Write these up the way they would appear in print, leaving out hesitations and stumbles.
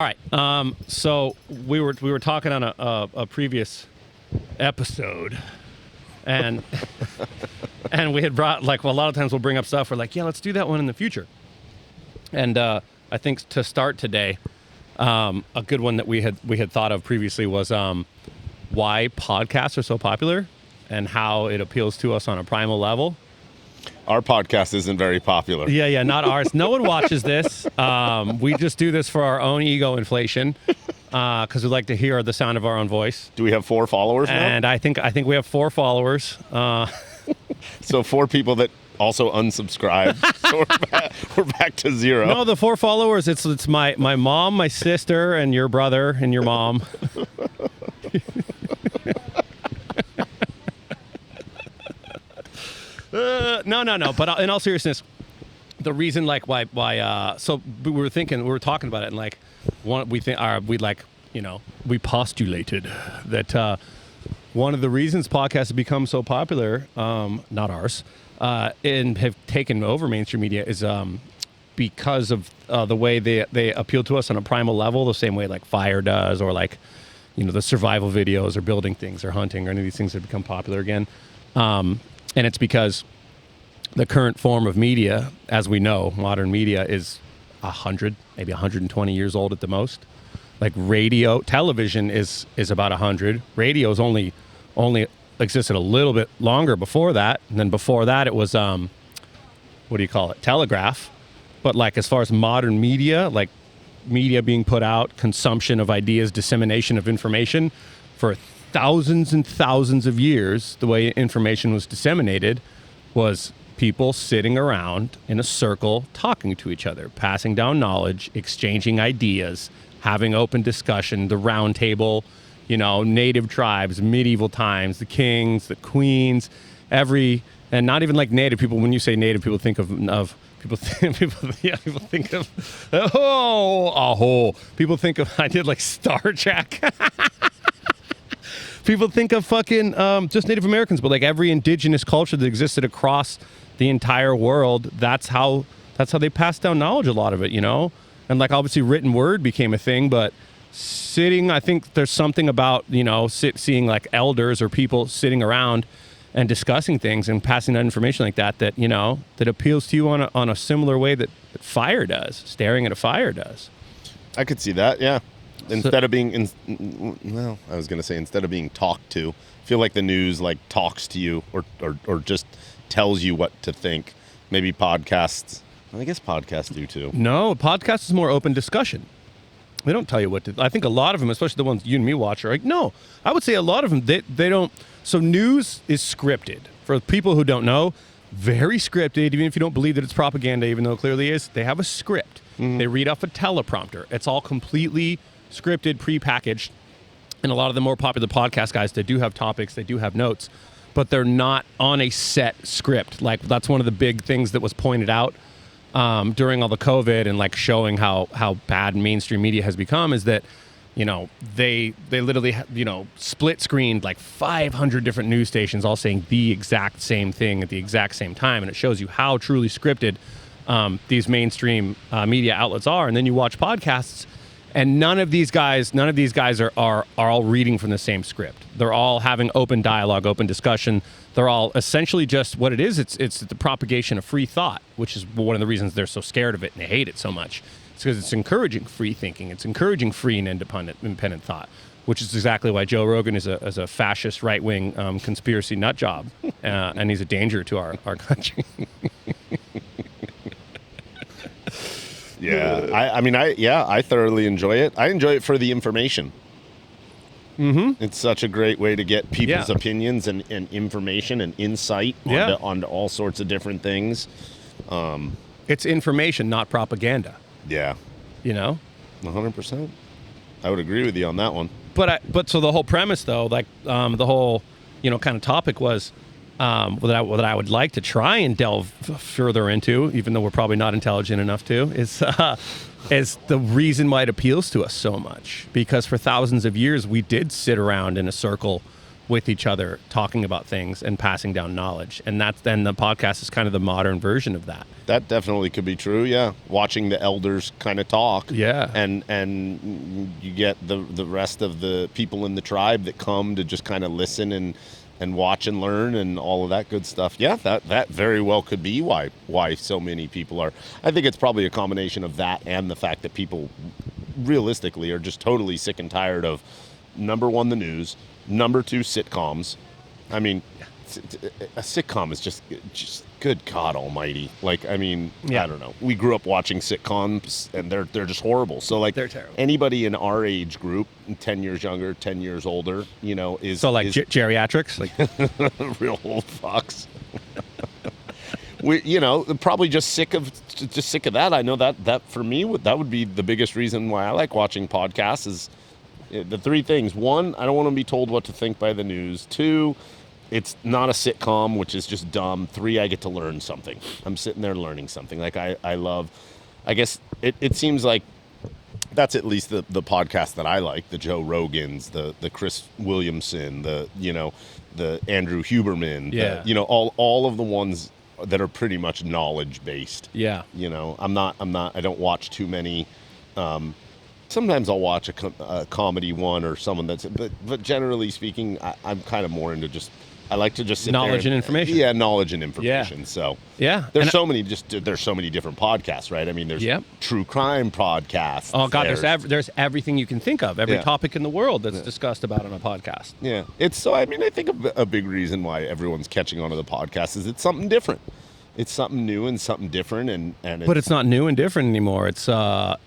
All right. So we were talking on a previous episode, and and we had brought a lot of times we'll bring up stuff. We're like, yeah, let's do that one in the future. And I think to start today, a good one that we had thought of previously was why podcasts are so popular and how it appeals to us on a primal level. Our podcast isn't very popular. Yeah, not ours. No one watches this. We just do this for our own ego inflation because we like to hear the sound of our own voice. Do we have 4 followers now? And I think we have 4 followers. So 4 people that also unsubscribed. So we're back to 0. No, the 4 followers, it's my mom, my sister, and your brother, and your mom. No. But in all seriousness, the reason why so we were talking about it, and we postulated that one of the reasons podcasts have become so popular, not ours, and have taken over mainstream media is because of the way they appeal to us on a primal level, the same way like fire does, or the survival videos or building things or hunting or any of these things have become popular again. And it's because the current form of media, as we know, modern media is 100, maybe 120 years old at the most. Like television is about 100. Radio's only existed a little bit longer before that. And then before that, it was, telegraph. But as far as modern media, media being put out, consumption of ideas, dissemination of information, for thousands and thousands of years, the way information was disseminated was people sitting around in a circle talking to each other, passing down knowledge, exchanging ideas, having open discussion, the round table, native tribes, medieval times, the kings, the queens, and not even native people. When you say native, people think of people think of I did Star Trek. People think of fucking just Native Americans, but every indigenous culture that existed across the entire world, that's how they passed down knowledge, a lot of it, And obviously written word became a thing, but sitting, I think there's something about, seeing elders or people sitting around and discussing things and passing that information that that appeals to you on a similar way that fire does, staring at a fire does. I could see that, yeah. Instead of being, instead of being talked to, I feel like the news talks to you or just tells you what to think. Maybe podcasts. I guess podcasts do too. No, podcasts is more open discussion. They don't tell you what to. I think a lot of them, especially the ones you and me watch, are no. I would say a lot of them they don't. So news is scripted. For people who don't know, very scripted. Even if you don't believe that it's propaganda, even though it clearly is, they have a script. Mm-hmm. They read off a teleprompter. It's all completely scripted, prepackaged, and a lot of the more popular podcast guys, they do have topics, they do have notes, but they're not on a set script. That's one of the big things that was pointed out during all the COVID and showing how bad mainstream media has become is that they literally split screened 500 different news stations all saying the exact same thing at the exact same time, and it shows you how truly scripted these mainstream media outlets are. And then you watch podcasts, and none of these guys are all reading from the same script. They're all having open dialogue, open discussion. They're all essentially just what it is. It's the propagation of free thought, which is one of the reasons they're so scared of it and they hate it so much. It's because it's encouraging free thinking. It's encouraging free and independent thought, which is exactly why Joe Rogan is a fascist right-wing conspiracy nut job, and he's a danger to our country. Yeah, I thoroughly enjoy it. I enjoy it for the information. Mm-hmm. It's such a great way to get people's opinions and information and insight onto all sorts of different things. It's information, not propaganda. Yeah. 100%. I would agree with you on that one. But so the whole premise, though, the whole, kind of topic was what I would like to try and delve further into, even though we're probably not intelligent enough to, is the reason why it appeals to us so much. Because for thousands of years, we did sit around in a circle with each other, talking about things and passing down knowledge. And then the podcast is kind of the modern version of that. That definitely could be true. Yeah, watching the elders kind of talk. Yeah, and you get the rest of the people in the tribe that come to just kind of listen and watch and learn and all of that good stuff. Yeah, that very well could be why so many people are. I think it's probably a combination of that and the fact that people realistically are just totally sick and tired of, number one, the news, number two, sitcoms. I mean, a sitcom is just good God almighty. Like, I mean, I don't know. We grew up watching sitcoms and they're just horrible. So like, they're terrible. Anybody in our age group, 10 years younger, 10 years older, you know, is so like geriatrics, like real old fucks. We, you know, probably just sick of that. I know that for me, that would be the biggest reason why I like watching podcasts is the three things. One, I don't want to be told what to think by the news. Two, it's not a sitcom, which is just dumb. Three, I get to learn something. I'm sitting there learning something. Like I love, I guess it seems like that's at least the podcast that I like, the Joe Rogans, the Chris Williamson, the Andrew Huberman, all of the ones that are pretty much knowledge based. Yeah. You know, I don't watch too many. Sometimes I'll watch a comedy one or someone but generally speaking, I'm kind of more into just, I like to just sit knowledge there and information. Yeah, knowledge and information. Yeah. So yeah, there's so many different podcasts, right? I mean, there's true crime podcasts. Oh God, there's everything you can think of, every topic in the world that's discussed about on a podcast. Yeah, I think a big reason why everyone's catching on to the podcast is it's something different. It's something new and something different, and but it's not new and different anymore. It's now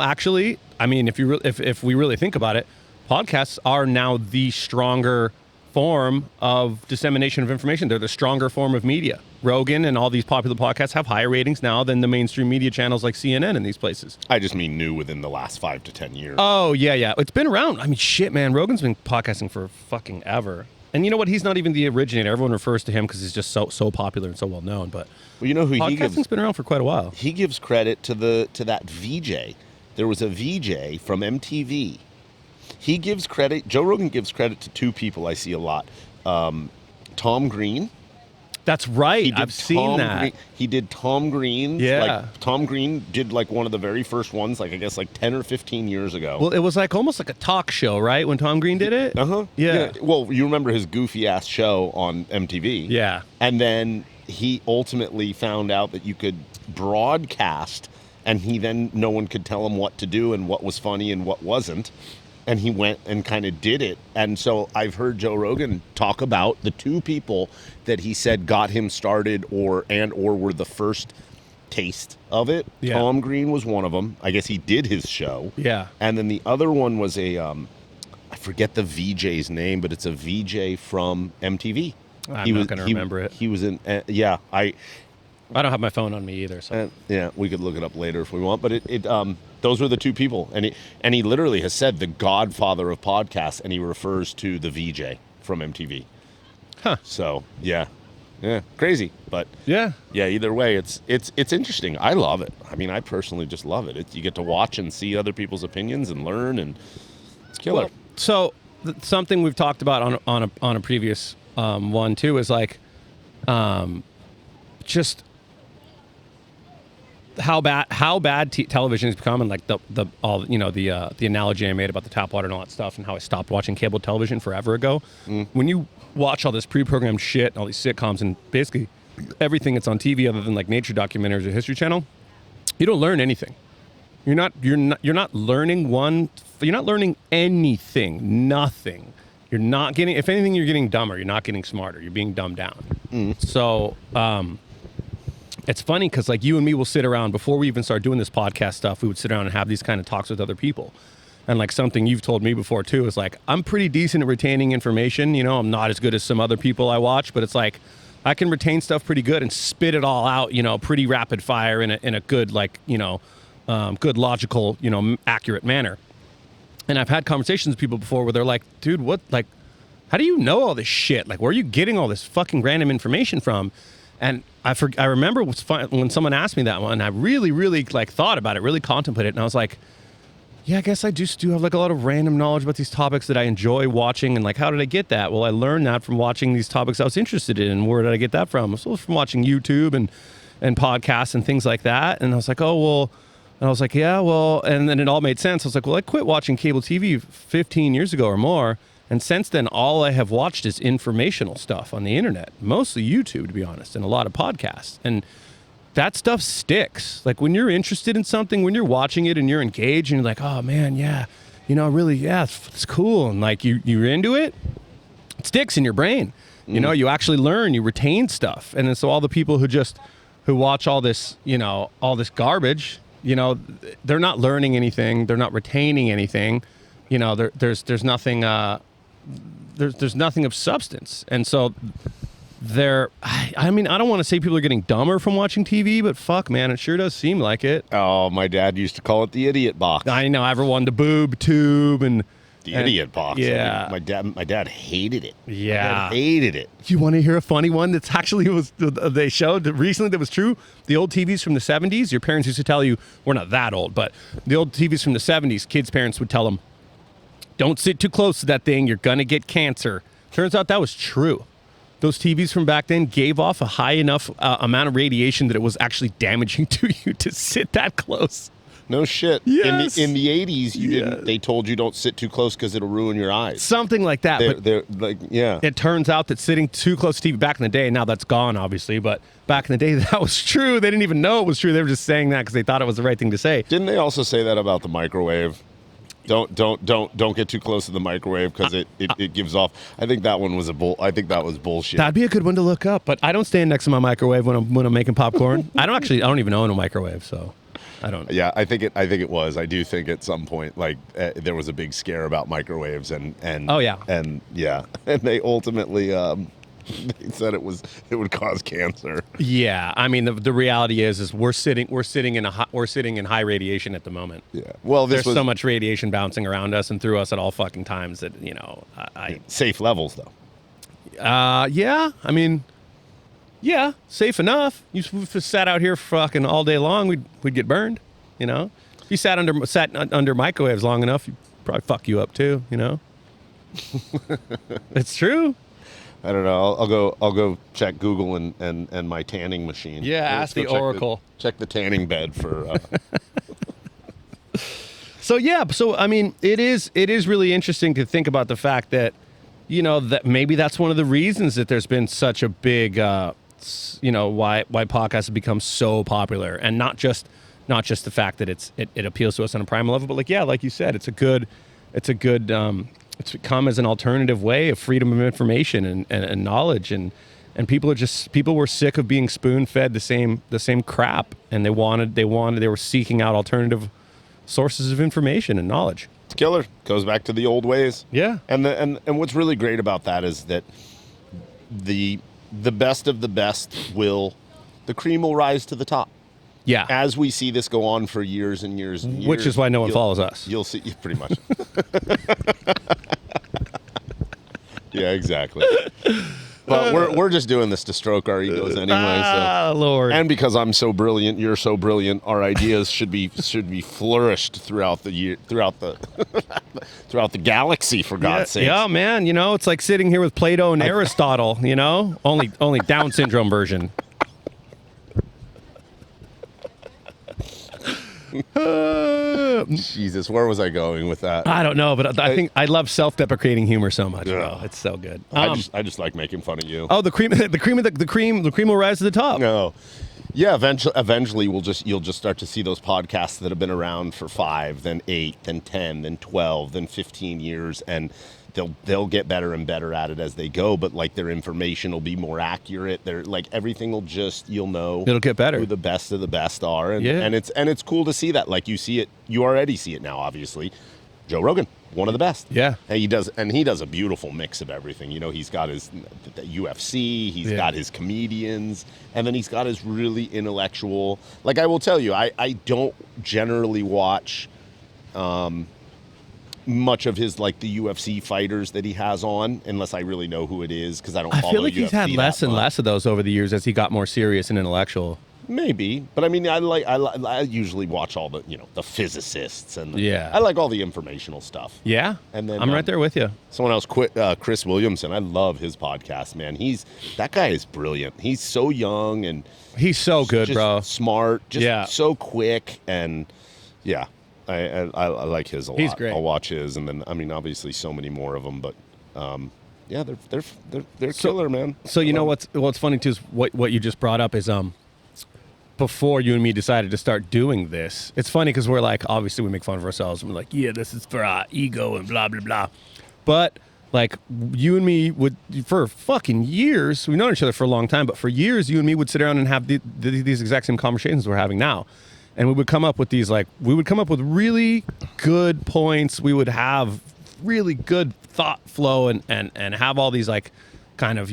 actually. I mean, if we really think about it, podcasts are now the stronger form of dissemination of information. They're the stronger form of media. Rogan and all these popular podcasts have higher ratings now than the mainstream media channels like CNN and these places. I just mean new within the last 5 to 10 years. Oh yeah, it's been around. I mean, shit, man. Rogan's been podcasting for fucking ever. And you know what? He's not even the originator. Everyone refers to him because he's just so popular and so well known. But well, you know who podcasting's been around for quite a while. He gives credit to that VJ. There was a VJ from MTV. He gives credit. Joe Rogan gives credit to two people I see a lot. Tom Green. That's right. I've seen that. He did Tom Green. Yeah. Like, Tom Green did like one of the very first ones, like I guess like 10 or 15 years ago. Well, it was like almost like a talk show, right? When Tom Green did it? Uh-huh. Yeah. Well, you remember his goofy ass show on MTV. Yeah. And then he ultimately found out that you could broadcast, and no one could tell him what to do and what was funny and what wasn't. And he went and kind of did it. And so I've heard Joe Rogan talk about the two people that he said got him started or were the first taste of it. Yeah. Tom Green was one of them. I guess he did his show. Yeah. And then the other one was I forget the VJ's name, but it's a VJ from MTV. I'm not going to remember it. He was in, I don't have my phone on me either. So we could look it up later if we want. But those were the two people, and he literally has said the godfather of podcasts, and he refers to the VJ from MTV. Huh. So yeah, crazy, but yeah. Either way, it's interesting. I love it. I mean, I personally just love it. You get to watch and see other people's opinions and learn, and it's killer. Well, so something we've talked about on a previous one too is like, just how bad television has become, and like the analogy I made about the tap water and all that stuff, and how I stopped watching cable television forever ago. When you watch all this pre-programmed shit, all these sitcoms, and basically everything that's on TV other than like nature documentaries or History Channel, you don't learn anything. You're not learning anything. Nothing. You're not getting. If anything, you're getting dumber. You're not getting smarter. You're being dumbed down. So. It's funny because like you and me will sit around before we even start doing this podcast stuff. We would sit around and have these kind of talks with other people. And like something you've told me before too is like, I'm pretty decent at retaining information. You know, I'm not as good as some other people I watch, but it's like I can retain stuff pretty good and spit it all out, pretty rapid fire in a good, like, good logical, accurate manner. And I've had conversations with people before where they're like, dude, how do you know all this shit? Like, where are you getting all this fucking random information from? And I remember when someone asked me that one, I really, really like thought about it, really contemplated it, and I was like, Yeah, I guess I just do have like a lot of random knowledge about these topics that I enjoy watching. And like, how did I get that? Well, I learned that from watching these topics I was interested in. And where did I get that from? So from watching YouTube and podcasts and things like that. And I was like, oh, well, and I was like, yeah, well, and then it all made sense. I was like, well, I quit watching cable TV 15 years ago or more. And since then, all I have watched is informational stuff on the internet, mostly YouTube, to be honest, and a lot of podcasts. And that stuff sticks. Like when you're interested in something, when you're watching it and you're engaged and you're like, oh man, yeah, really, yeah, it's cool. And like you're into it, it sticks in your brain. You know, you actually learn, you retain stuff. And then so all the people who watch all this, all this garbage, they're not learning anything. They're not retaining anything. There's nothing, there's nothing of substance. And so I mean, I don't want to say people are getting dumber from watching TV, but fuck, man, it sure does seem like it. Oh, my dad used to call it the idiot box. I know, everyone, the boob tube and the idiot box. Yeah, I mean, my dad hated it. Yeah, my dad hated it. You want to hear a funny one that's actually they showed recently that was true? The old TVs from the 70s. Your parents used to tell you, we're not that old, but the old TVs from the 70s, kids' parents would tell them, don't sit too close to that thing. You're gonna get cancer. Turns out that was true. Those TVs from back then gave off a high enough amount of radiation that it was actually damaging to you to sit that close. No shit. Yes. In the 80s, you didn't. They told you don't sit too close because it'll ruin your eyes. Something like that. They're like, yeah. It turns out that sitting too close to TV back in the day, now that's gone, obviously, but back in the day, that was true. They didn't even know it was true. They were just saying that because they thought it was the right thing to say. Didn't they also say that about the microwave? Don't get too close to the microwave because it gives off. I think that one was I think that was bullshit. That'd be a good one to look up, but I don't stand next to my microwave when I'm making popcorn. I don't even own a microwave, so I don't. Yeah, I think it was. I do think at some point there was a big scare about microwaves and oh yeah, and they ultimately they said it would cause cancer. Yeah, I mean the reality is we're sitting in high radiation at the moment. Yeah, well, there's so much radiation bouncing around us and through us at all fucking times that safe levels though. Yeah, I mean, yeah, safe enough. If we sat out here fucking all day long, we'd get burned. If you sat under microwaves long enough, you'd probably fuck you up too. It's true. I don't know. I'll go check Google and my tanning machine. Yeah, ask the Oracle. Check the tanning bed for. So I mean, it is really interesting to think about the fact that, that maybe that's one of the reasons that there's been such a big, why podcasts have become so popular, and not just the fact that it appeals to us on a primal level, but like you said, it's become as an alternative way of freedom of information and knowledge, and people were sick of being spoon-fed the same crap, and they were seeking out alternative sources of information and knowledge. It's killer. Goes back to the old ways. Yeah. And what's really great about that is that the best of the best the cream will rise to the top. Yeah. As we see this go on for years and years and years. Which is why no one follows us. You'll see, pretty much. Yeah, exactly. But we're just doing this to stroke our egos anyway. Lord. And because I'm so brilliant, you're so brilliant, our ideas should be flourished throughout the throughout the galaxy, for God's sake. Yeah, man. It's like sitting here with Plato and Aristotle. Only Down syndrome version. Jesus, where was I going with that? I don't know, but I think I love self-deprecating humor so much. Bro. It's so good. I just like making fun of you. Oh, the cream will rise to the top. No, yeah. Eventually, you'll just start to see those podcasts that have been around for 5, then 8, then 10, then 12, then 15 years, and they'll get better and better at it as they go, but their information will be more accurate. They're everything will you'll know it'll get better who the best of the best are, and it's cool to see that. You already see it now, obviously. Joe Rogan, one of the best. Yeah. And he does a beautiful mix of everything. He's got his the UFC, he's got his comedians, and then he's got his really intellectual. I will tell you, I don't generally watch much of his the UFC fighters that he has on, unless I really know who it is, because I don't follow UFC. I feel like he's had less and less of those over the years as he got more serious and intellectual. Maybe, but I mean, I usually watch all the the physicists and Yeah. I like all the informational stuff. Yeah. And then I'm right there with you. Someone else quit, Chris Williamson. I love his podcast, man. That guy is brilliant. He's so young and He's so good, just bro. smart, just Yeah. so quick, and yeah, I like his a lot. He's great. I'll watch his, and then I mean, obviously, so many more of them, but yeah, they're killer, man. So you know what's funny too is what you just brought up is before you and me decided to start doing this, it's funny because we're like, obviously we make fun of ourselves and we're like, yeah, this is for our ego and blah blah blah, but like you and me would for fucking years, we've known each other for a long time, but for years you and me would sit around and have these exact same conversations we're having now, and we would come up with with really good points. We would have really good thought flow and have all these like kind of,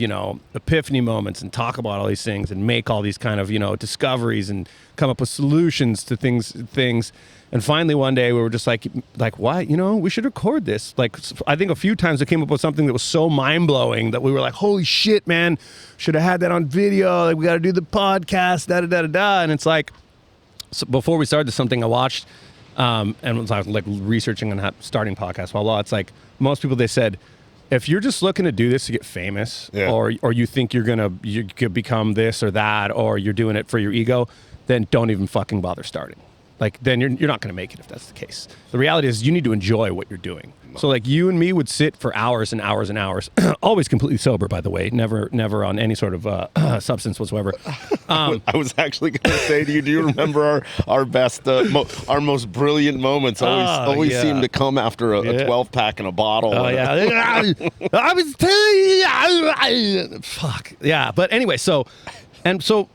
epiphany moments and talk about all these things and make all these kind of, discoveries and come up with solutions to things. And finally one day we were just like, why, we should record this. Like, I think a few times I came up with something that was so mind blowing that we were like, holy shit, man, should have had that on video. Like, we got to do the podcast, da da da da da. And it's like, so before we started, something I watched, and was like researching on starting podcasts, blah, blah. It's like most people, they said, if you're just looking to do this to get famous, or you think you could become this or that, or you're doing it for your ego, then don't even fucking bother starting. Like, then you're not going to make it if that's the case. The reality is you need to enjoy what you're doing. So like you and me would sit for hours and hours and hours, always completely sober, by the way, never on any sort of substance whatsoever. I was actually going to say to you, do you remember our best, our most brilliant moments always seem to come after a 12-pack and a bottle. Oh, yeah. I was telling you. Fuck. Yeah. But anyway, so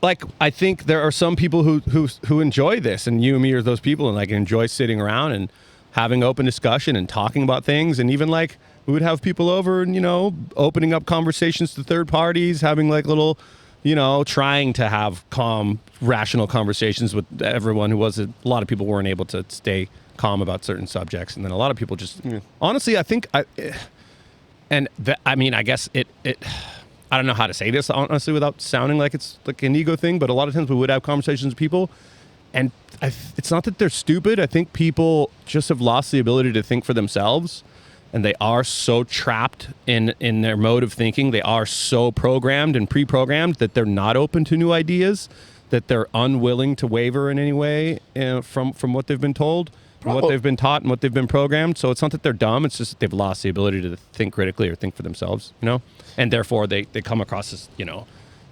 like, I think there are some people who enjoy this, and you and me are those people, and like enjoy sitting around and having open discussion and talking about things. And even like we would have people over and, opening up conversations to third parties, having like little, trying to have calm, rational conversations with everyone a lot of people weren't able to stay calm about certain subjects. And then a lot of people just, honestly, I think, I guess it I don't know how to say this honestly without sounding like it's like an ego thing, but a lot of times we would have conversations with people, and it's not that they're stupid. I think people just have lost the ability to think for themselves, and they are so trapped in their mode of thinking. They are so programmed and pre-programmed that they're not open to new ideas, that they're unwilling to waver in any way from what they've been told, from what they've been taught, and what they've been programmed. So it's not that they're dumb. It's just that they've lost the ability to think critically or think for themselves, and therefore they come across as,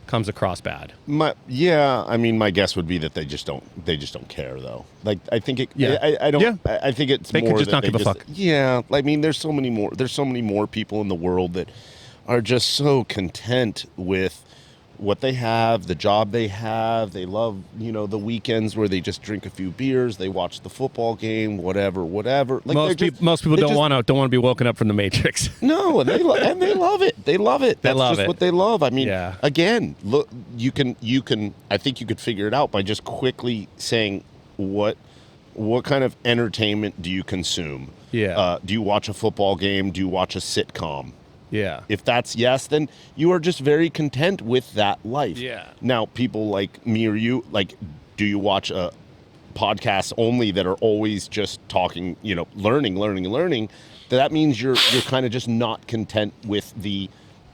comes across bad. My guess would be that they just don't care, though. Like, I think it. Yeah. I don't. Yeah. I think it's they more could just that not give a fuck. Yeah. I mean, there's so many more people in the world that are just so content with what they have, the job they have. They love, the weekends where they just drink a few beers, they watch the football game, whatever. Like, most people don't want to be woken up from the Matrix. No, and they love it. They love it. That's just what they love. I mean, again, look, you can. I think you could figure it out by just quickly saying what kind of entertainment do you consume? Yeah. Do you watch a football game? Do you watch a sitcom? Yeah. If that's yes, then you are just very content with that life. Yeah. Now, people like me or you, like, do you watch podcasts only that are always just talking, learning? That means you're kind of just not content with the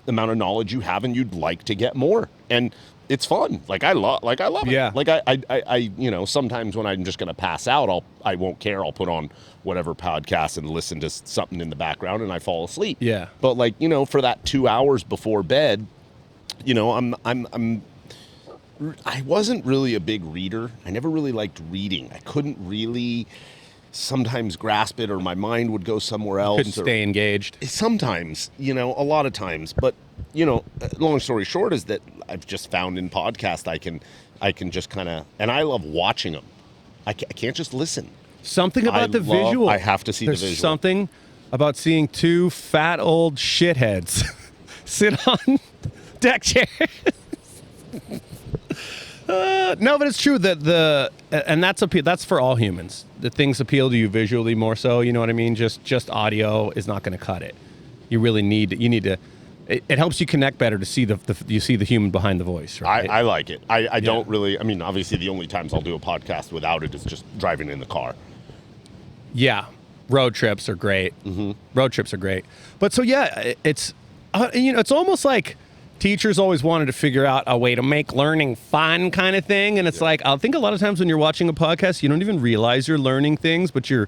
amount of knowledge you have, and you'd like to get more. And it's fun. I love it. Yeah. Like I sometimes when I'm just going to pass out, I won't care. I'll put on whatever podcast and listen to something in the background, and I fall asleep. Yeah. But for that 2 hours before bed, I wasn't really a big reader. I never really liked reading. I couldn't really sometimes grasp it, or my mind would go somewhere else. Couldn't stay engaged. Sometimes, a lot of times. But, long story short is that I've just found in podcasts I can just kind of, and I love watching them. I can't just listen. Something about the visual. I have to see the visual. There's something about seeing two fat old shitheads sit on deck chairs. No, but it's true that and that's for all humans. The things appeal to you visually more so. You know what I mean? Just audio is not going to cut it. You really need to. it helps you connect better to see you see the human behind the voice, right? I like it. I don't really. I mean, obviously, the only times I'll do a podcast without it is just driving in the car. Yeah, road trips are great. Mm-hmm. Road trips are great. But so yeah, it's it's almost like teachers always wanted to figure out a way to make learning fun, kind of thing. And it's like I think a lot of times when you're watching a podcast, you don't even realize you're learning things, but you're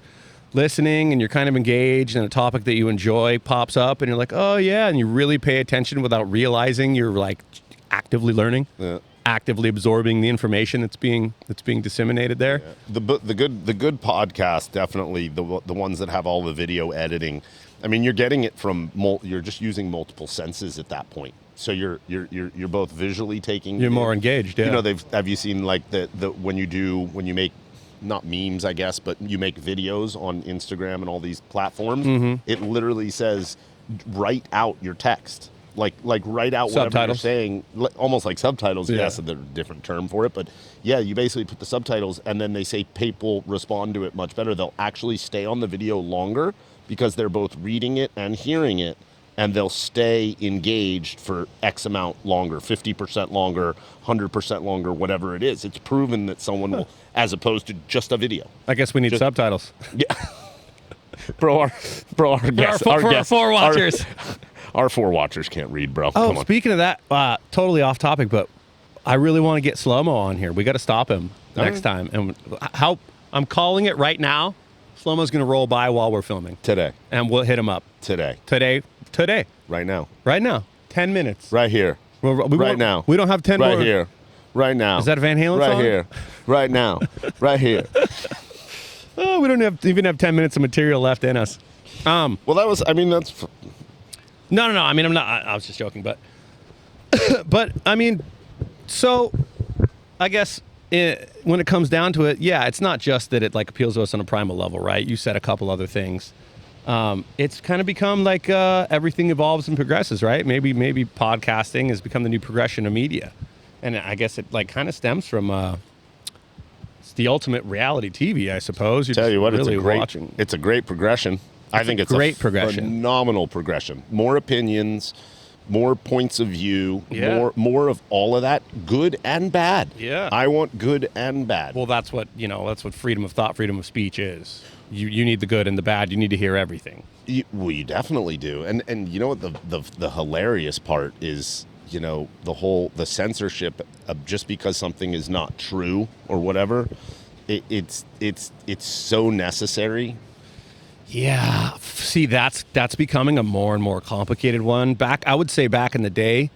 listening and you're kind of engaged, and a topic that you enjoy pops up, and you're like, oh yeah, and you really pay attention without realizing you're like actively learning. Yeah. Actively absorbing the information that's being disseminated there. Yeah. The good podcast, definitely the ones that have all the video editing. I mean, you're getting it from you're just using multiple senses at that point. So you're both visually taking. You're more engaged. Yeah. Have you seen like the when you make not memes, I guess, but you make videos on Instagram and all these platforms. Mm-hmm. It literally says write out your text. Like write out whatever you're saying, almost like subtitles. Yeah. Yes, there's a different term for it, but yeah, you basically put the subtitles, and then they say people respond to it much better. They'll actually stay on the video longer because they're both reading it and hearing it, and they'll stay engaged for X amount longer, 50% longer, 100% longer, whatever it is. It's proven that someone will, as opposed to just a video. I guess we need subtitles. Yeah. Our guests, our four watchers. Our four watchers can't read, bro. Oh, come on. Speaking of that, totally off topic, but I really want to get Slow-Mo on here. We got to stop him next time. And I'm calling it right now. Slow-Mo's going to roll by while we're filming. Today. And we'll hit him up. Today. Right now. 10 minutes. Right here. Right now. We don't have 10 right more. Right here. Right now. Is that a Van Halen right song? Right here. Right now. Right here. Oh, we don't even have 10 minutes of material left in us. Well, that's... No. I mean, I'm not... I was just joking, but... but, I mean, so... I guess when it comes down to it, yeah, it's not just that it like appeals to us on a primal level, right? You said a couple other things. It's kind of become like everything evolves and progresses, right? Maybe podcasting has become the new progression of media. And I guess it like kind of stems from... it's the ultimate reality TV, I suppose. Tell you what, really it's a great progression. I think it's great a progression. Phenomenal progression. More opinions, more points of view, yeah. more of all of that, good and bad. Yeah. I want good and bad. Well, that's what freedom of thought, freedom of speech is. You need the good and the bad. You need to hear everything. You definitely do. And you know what the hilarious part is, the censorship of just because something is not true or whatever, it's so necessary. Yeah. See, that's becoming a more and more complicated one. I would say back in the day,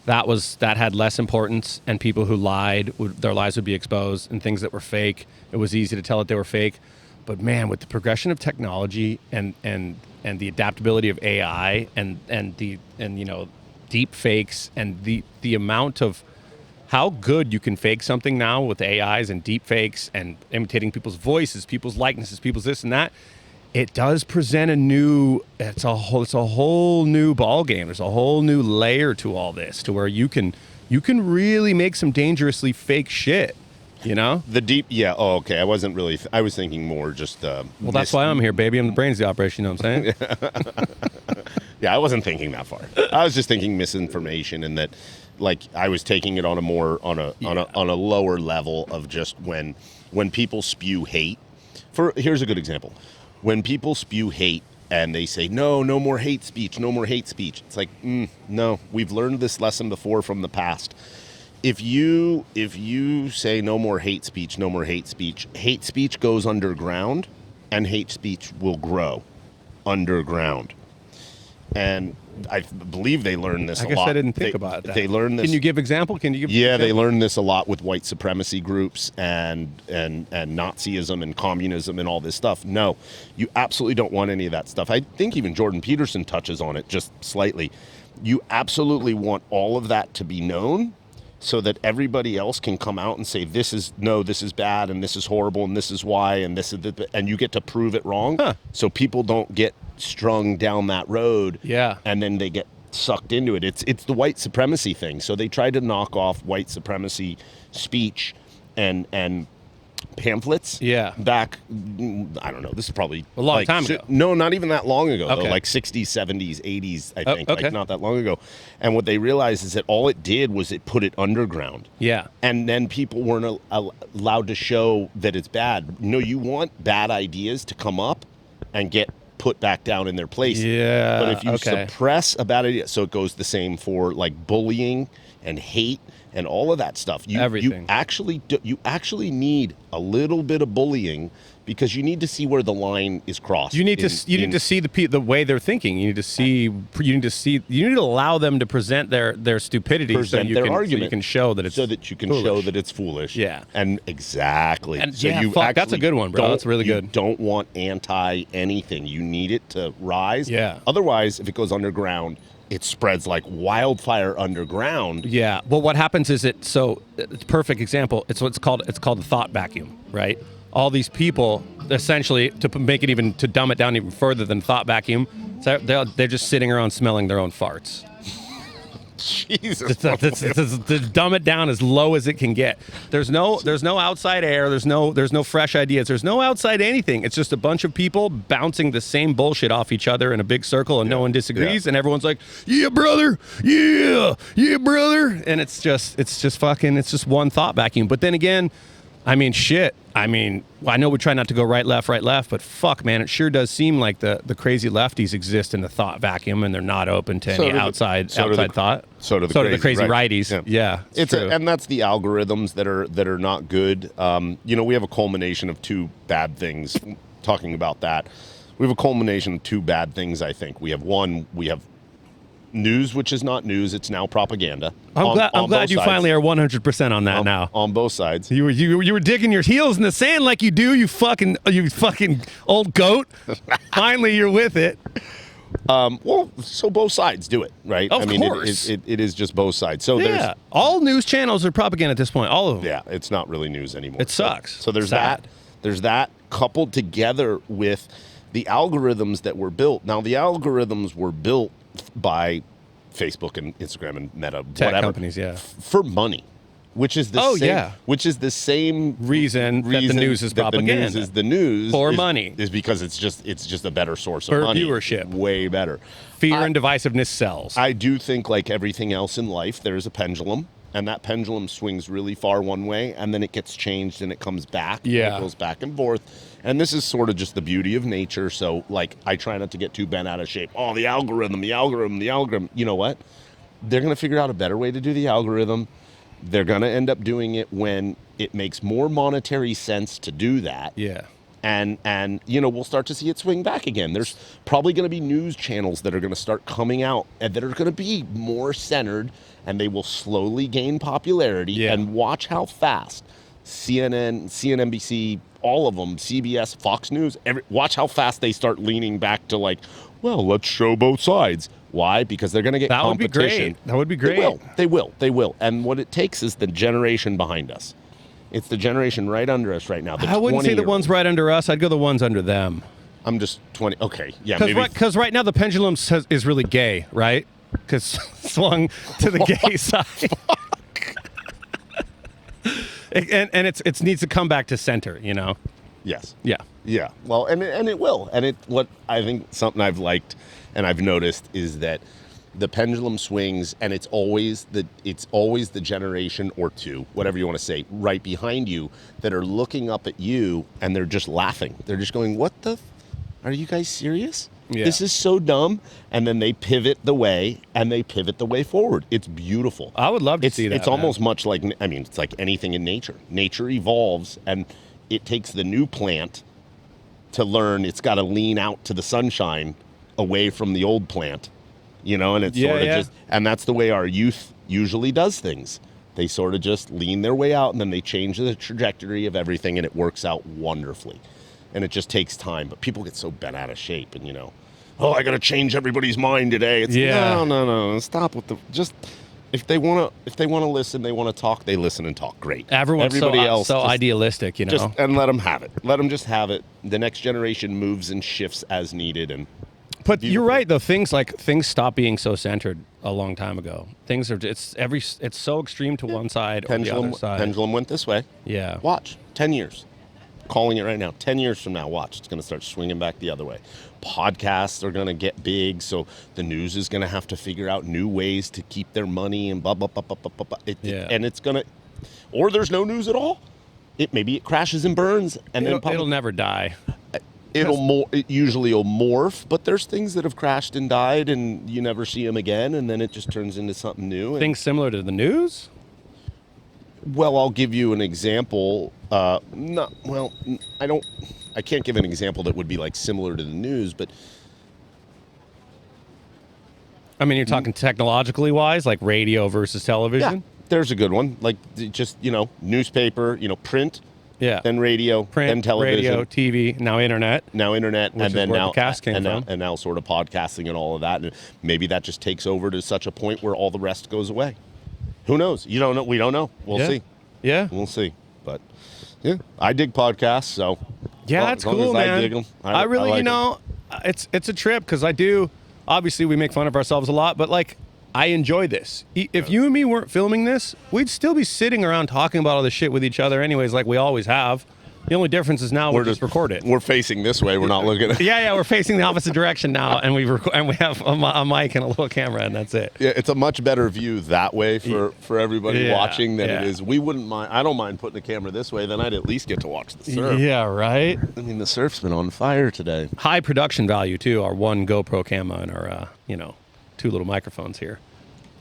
that had less importance, and people who lied, their lies would be exposed, and things that were fake, it was easy to tell that they were fake. But man, with the progression of technology and the adaptability of AI and deep fakes and the amount of how good you can fake something now with AIs and deep fakes and imitating people's voices, people's likenesses, people's this and that. It does present it's a whole new ball game. There's a whole new layer to all this, to where you can really make some dangerously fake shit, The deep, yeah. Oh, okay. I wasn't really, I was thinking more just, well, that's why I'm here, baby. I'm the brains of the operation, you know what I'm saying? Yeah, I wasn't thinking that far. I was just thinking misinformation, and that, like, I was taking it on a lower level of just when people spew hate. Here's a good example. When people spew hate and they say, no more hate speech, no more hate speech. It's like, no, we've learned this lesson before from the past. If you say no more hate speech hate speech goes underground, and hate speech will grow underground. And I believe they learned this a lot. I guess I didn't think about that. They learned this. Can you give example? Yeah, they learned this a lot with white supremacy groups and Nazism and communism and all this stuff. No, you absolutely don't want any of that stuff. I think even Jordan Peterson touches on it just slightly. You absolutely want all of that to be known, so that everybody else can come out and say, this is bad, and this is horrible, and this is why, and this is and you get to prove it wrong. Huh. So people don't get strung down that road. Yeah. And then they get sucked into it. It's the white supremacy thing. So they tried to knock off white supremacy speech and pamphlets. Yeah. Back, I don't know. This is probably A long time ago. No, not even that long ago. Okay. Though, like 60s, 70s, 80s. I Oh, think, okay. like not that long ago. And what they realized is that all it did was it put it underground. Yeah. And then people weren't allowed to show that it's bad. No, you want bad ideas to come up and get put back down in their place. Yeah. But if you okay. suppress a bad idea, so it goes the same for like bullying and hate and all of that stuff. Everything. You actually need a little bit of bullying because you need to see where the line is crossed. You need to see the way they're thinking. You need to allow them to present their stupidity, Present their argument, so you can show that it's foolish. show that it's foolish. Yeah. And exactly. And so yeah, you fuck, that's a good one, bro. That's really you good. Don't want anti anything. You need it to rise. Yeah. Otherwise, if it goes underground, it spreads like wildfire underground. Yeah. Well, what happens is it's a perfect example. It's called the thought vacuum, right? All these people, essentially, to dumb it down even further than thought vacuum, so they're just sitting around smelling their own farts. Jesus. To dumb it down as low as it can get. There's no outside air. There's no fresh ideas. There's no outside anything. It's just a bunch of people bouncing the same bullshit off each other in a big circle, and no one disagrees, and everyone's like, "Yeah, brother, yeah, brother," and it's just one thought vacuum. But then again, I mean, shit. I mean, I know we try not to go right, left, but fuck, man, it sure does seem like the crazy lefties exist in the thought vacuum, and they're not open to any outside thought. So do the crazy righties. Yeah, it's and that's the algorithms that are not good. We have a culmination of two bad things. Talking about that, we have a culmination of two bad things. I think we have news, which is not news; it's now propaganda. I'm glad you finally are 100% on that now. On both sides. You were digging your heels in the sand like you do. You fucking old goat. Finally, you're with it. So both sides do it, right? Of course. It is just both sides. So yeah, all news channels are propaganda at this point. All of them. Yeah, it's not really news anymore. It sucks. So there's Sad. that. There's that coupled together with the algorithms that were built. Now the algorithms were built by Facebook and Instagram and Meta, Tech whatever, companies, yeah, for money, which is the same reason that the news is propaganda. The news is the news for money is because it's just a better source of for money, viewership, way better. Fear and divisiveness sells. I do think, like everything else in life, there is a pendulum. And that pendulum swings really far one way, and then it gets changed, and it comes back. Yeah. And it goes back and forth. And this is sort of just the beauty of nature. So, like, I try not to get too bent out of shape. Oh, the algorithm. You know what? They're going to figure out a better way to do the algorithm. They're going to end up doing it when it makes more monetary sense to do that. Yeah. And we'll start to see it swing back again. There's probably going to be news channels that are going to start coming out and that are going to be more centered, and they will slowly gain popularity. Yeah. And watch how fast CNN, CNBC, all of them, CBS, Fox News, watch how fast they start leaning back to like, well, let's show both sides. Why? Because they're going to get competition. That would be great. They will. And what it takes is the generation behind us. It's the generation right under us right now. I wouldn't say the ones right under us. I'd go the ones under them. I'm just 20. Okay, yeah, Because right now the pendulum is really gay, right? Because swung to the gay side. and it needs to come back to center, you know? Yes. Yeah. Yeah. Well, and it will. And what I think something I've liked and I've noticed is that the pendulum swings, and it's always the generation or two, whatever you want to say, right behind you that are looking up at you, and they're just laughing. They're just going, "What the? Are you guys serious? Yeah. This is so dumb." And then they pivot the way forward. It's beautiful. I would love to see that. It's almost much like, it's like anything in nature. Nature evolves, and it takes the new plant to learn it's got to lean out to the sunshine away from the old plant. And it's sort of just, and that's the way our youth usually does things. They sort of just lean their way out, and then they change the trajectory of everything, and it works out wonderfully. And it just takes time. But people get so bent out of shape, and I got to change everybody's mind today. It's no. Stop with just if they want to listen, they want to talk. They listen and talk. Great. Everybody else so idealistic, and let them have it. Let them just have it. The next generation moves and shifts as needed, and. But you're right, though. Things stopped being so centered a long time ago. It's so extreme to one side or the other side. Pendulum went this way. Yeah. Watch 10 years. calling it right now. 10 years from now, watch, it's going to start swinging back the other way. Podcasts are going to get big, so the news is going to have to figure out new ways to keep their money and blah, blah, blah, blah, blah, blah. And it's going to, or there's no news at all. Maybe it crashes and burns, and it'll never die. It usually will morph, but there's things that have crashed and died, and you never see them again, and then it just turns into something new. Things similar to the news? Well, I'll give you an example. I can't give an example that would be like similar to the news, but I mean, you're talking technologically wise, like radio versus television? Yeah, there's a good one. Like just, newspaper, print, then radio, then television. Radio, TV, now internet. And then now the cast came from. And now sort of podcasting and all of that. And maybe that just takes over to such a point where all the rest goes away. Who knows? You don't know. We don't know. We'll see. Yeah. We'll see. But yeah, I dig podcasts, so yeah, that's cool, man. I dig them. I really, like them. it's a trip because I do. Obviously, we make fun of ourselves a lot, but like, I enjoy this. If you and me weren't filming this, we'd still be sitting around talking about all this shit with each other, anyways, like we always have. The only difference is now we just record it. We're facing this way. We're not looking at. Yeah, we're facing the opposite direction now, and we have a mic and a little camera, and that's it. Yeah, it's a much better view that way for everybody watching than it is. We wouldn't mind. I don't mind putting the camera this way. Then I'd at least get to watch the surf. Yeah, right. I mean, the surf's been on fire today. High production value too. Our one GoPro camera and our 2 little microphones here.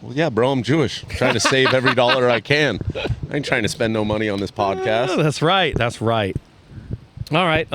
Well, yeah, bro, I'm Jewish. I'm trying to save every dollar I can. I ain't trying to spend no money on this podcast. That's right. All right.